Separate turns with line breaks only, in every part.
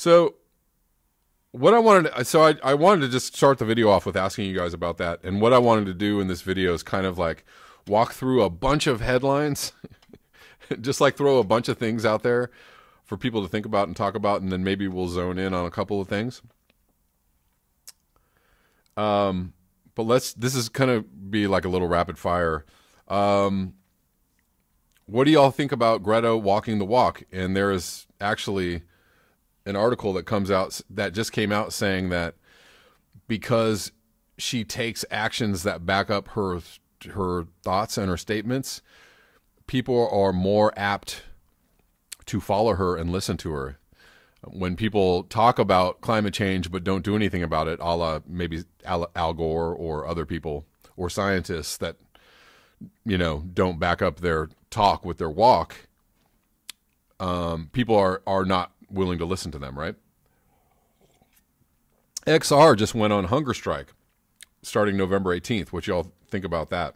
So I wanted to just start the video off with asking you guys about that. And what I wanted to do in this video is kind of like walk through a bunch of headlines, just like throw a bunch of things out there for people to think about and talk about, and then maybe we'll zone in on a couple of things. But this is kind of be like a little rapid fire. What do y'all think about Greta walking the walk? And there is actually an article that just came out saying that because she takes actions that back up her thoughts and her statements, people are more apt to follow her and listen to her. When people talk about climate change but don't do anything about it, a la maybe Al Gore or other people or scientists that, don't back up their talk with their walk, people are not willing to listen to them, right? XR just went on hunger strike starting November 18th. What y'all think about that?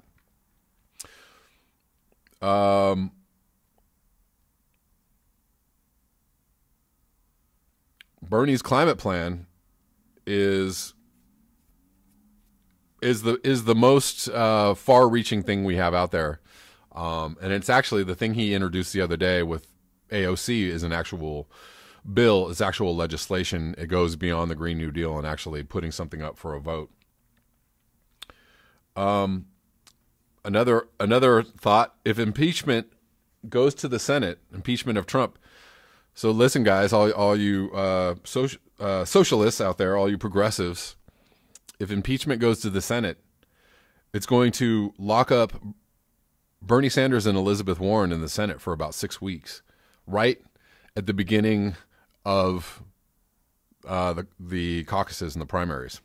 Bernie's climate plan is the most far-reaching thing we have out there, and it's actually the thing he introduced the other day with AOC is an actual bill. It's actual legislation. It goes beyond the Green New Deal and actually putting something up for a vote. Another thought: if impeachment goes to the Senate, impeachment of Trump. So listen, guys, all you socialists out there, all you progressives, if impeachment goes to the Senate, it's going to lock up Bernie Sanders and Elizabeth Warren in the Senate for about 6 weeks, right at the beginning of the caucuses and the primaries.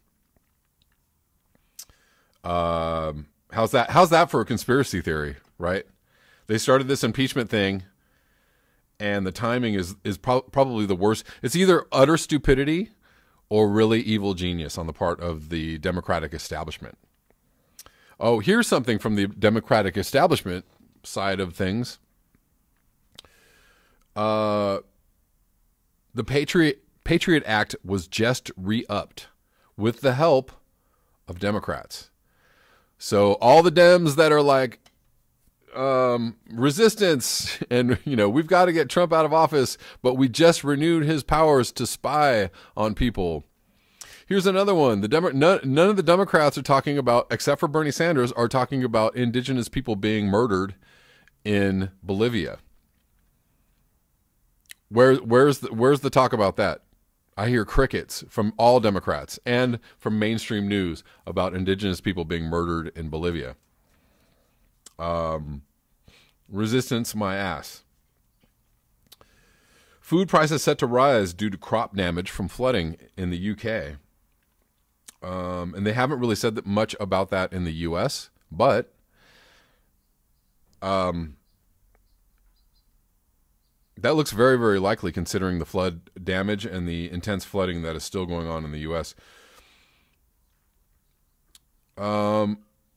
How's that for a conspiracy theory, right? They started this impeachment thing, and the timing is probably the worst. It's either utter stupidity or really evil genius on the part of the Democratic establishment. Oh, here's something from the Democratic establishment side of things. The Patriot Act was just re-upped with the help of Democrats. So all the Dems that are like, resistance and we've got to get Trump out of office, but we just renewed his powers to spy on people. Here's another one. None of the Democrats are talking about, except for Bernie Sanders, are talking about indigenous people being murdered in Bolivia. Where's the talk about that? I hear crickets from all Democrats and from mainstream news about indigenous people being murdered in Bolivia. Resistance my ass. Food prices set to rise due to crop damage from flooding in the UK. And they haven't really said that much about that in the US, but that looks very, very likely considering the flood damage and the intense flooding that is still going on in the US.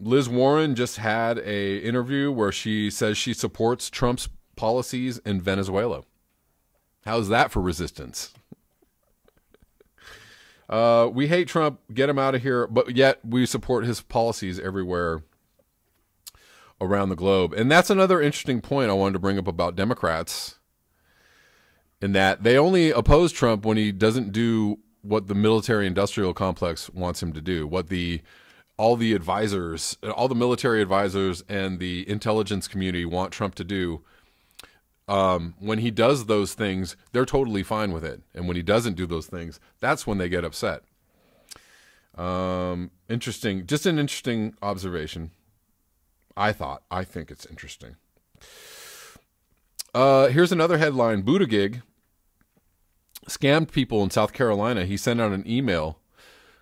Liz Warren just had an interview where she says she supports Trump's policies in Venezuela. How's that for resistance? We hate Trump, get him out of here, but yet we support his policies everywhere around the globe. And that's another interesting point I wanted to bring up about Democrats, in that they only oppose Trump when he doesn't do what the military-industrial complex wants him to do, what all the advisors, all the military advisors and the intelligence community want Trump to do. When he does those things, they're totally fine with it. And when he doesn't do those things, that's when they get upset. Interesting. Just an interesting observation. I think it's interesting. Here's another headline. Buttigieg scammed people in South Carolina. He sent out an email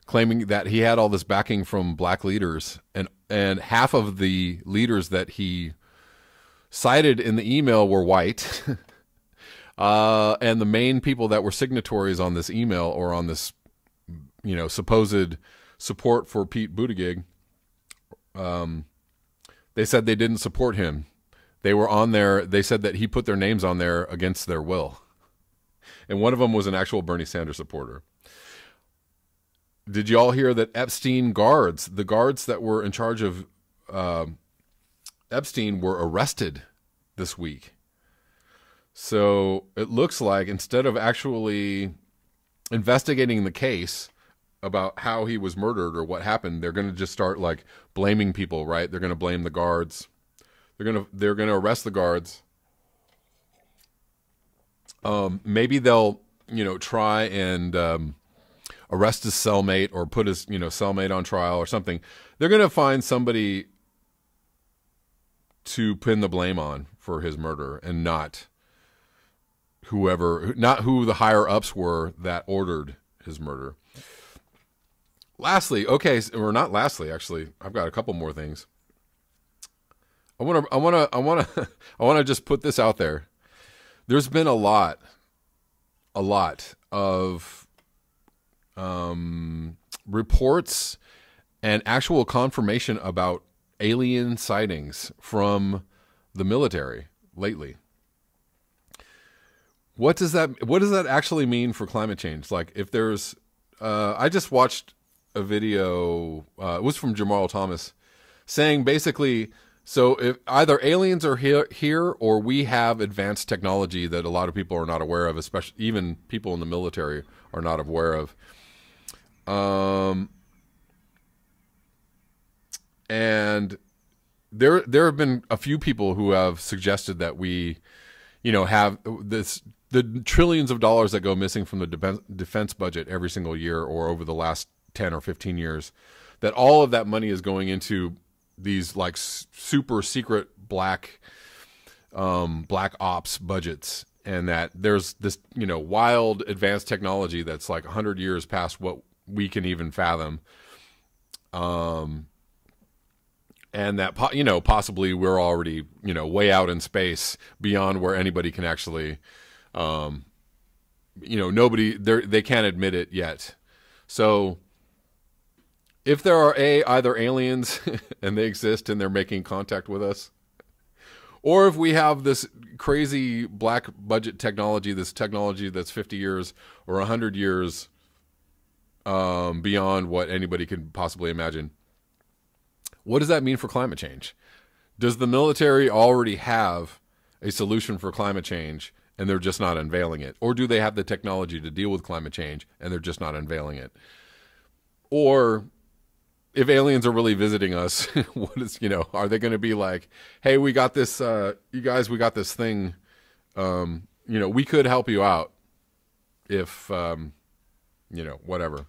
claiming that he had all this backing from black leaders, and half of the leaders that he cited in the email were white. And the main people that were signatories on this email or on this, supposed support for Pete Buttigieg, they said they didn't support him. They were on there. They said that he put their names on there against their will. and one of them was an actual Bernie Sanders supporter. Did you all hear that Epstein guards, the guards that were in charge of Epstein, were arrested this week? So it looks like instead of actually investigating the case about how he was murdered or what happened, they're going to just start like blaming people, right? They're going to blame the guards. They're going to arrest the guards. Maybe they'll, try and arrest his cellmate or put his, cellmate on trial or something. They're going to find somebody to pin the blame on for his murder, and not who the higher ups were that ordered his murder. Lastly, actually, I've got a couple more things. I want to just put this out there. There's been a lot of reports and actual confirmation about alien sightings from the military lately. What does that actually mean for climate change? Like, if there's, I just watched a video, it was from Jamal Thomas, saying basically, so if either aliens are here or we have advanced technology that a lot of people are not aware of, especially even people in the military are not aware of. And there have been a few people who have suggested that we, have the trillions of dollars that go missing from the defense budget every single year or over the last 10 or 15 years, that all of that money is going into these like super secret black ops budgets, and that there's this, wild advanced technology that's like 100 years past what we can even fathom. And that, possibly we're already, way out in space beyond where anybody can actually, they can't admit it yet. So if there are either aliens and they exist and they're making contact with us, or if we have this crazy black budget technology, this technology that's 50 years or 100 years beyond what anybody could possibly imagine, what does that mean for climate change? Does the military already have a solution for climate change and they're just not unveiling it? Or do they have the technology to deal with climate change and they're just not unveiling it? Or if aliens are really visiting us, are they going to be like, hey, we got this, you guys, we got this thing, we could help you out if, whatever.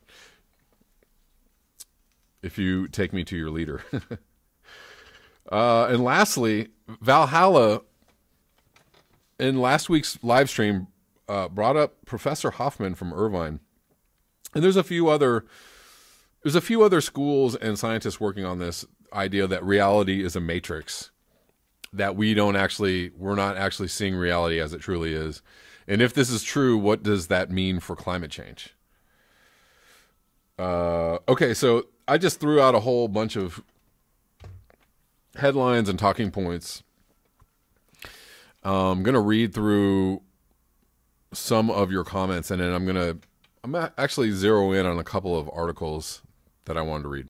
If you take me to your leader. And lastly, Valhalla, in last week's live stream, brought up Professor Hoffman from Irvine. And there's a few other schools and scientists working on this idea that reality is a matrix, that we're not actually seeing reality as it truly is. And if this is true, what does that mean for climate change? Okay, so I just threw out a whole bunch of headlines and talking points. I'm going to read through some of your comments, and then I'm actually zero in on a couple of articles that I wanted to read.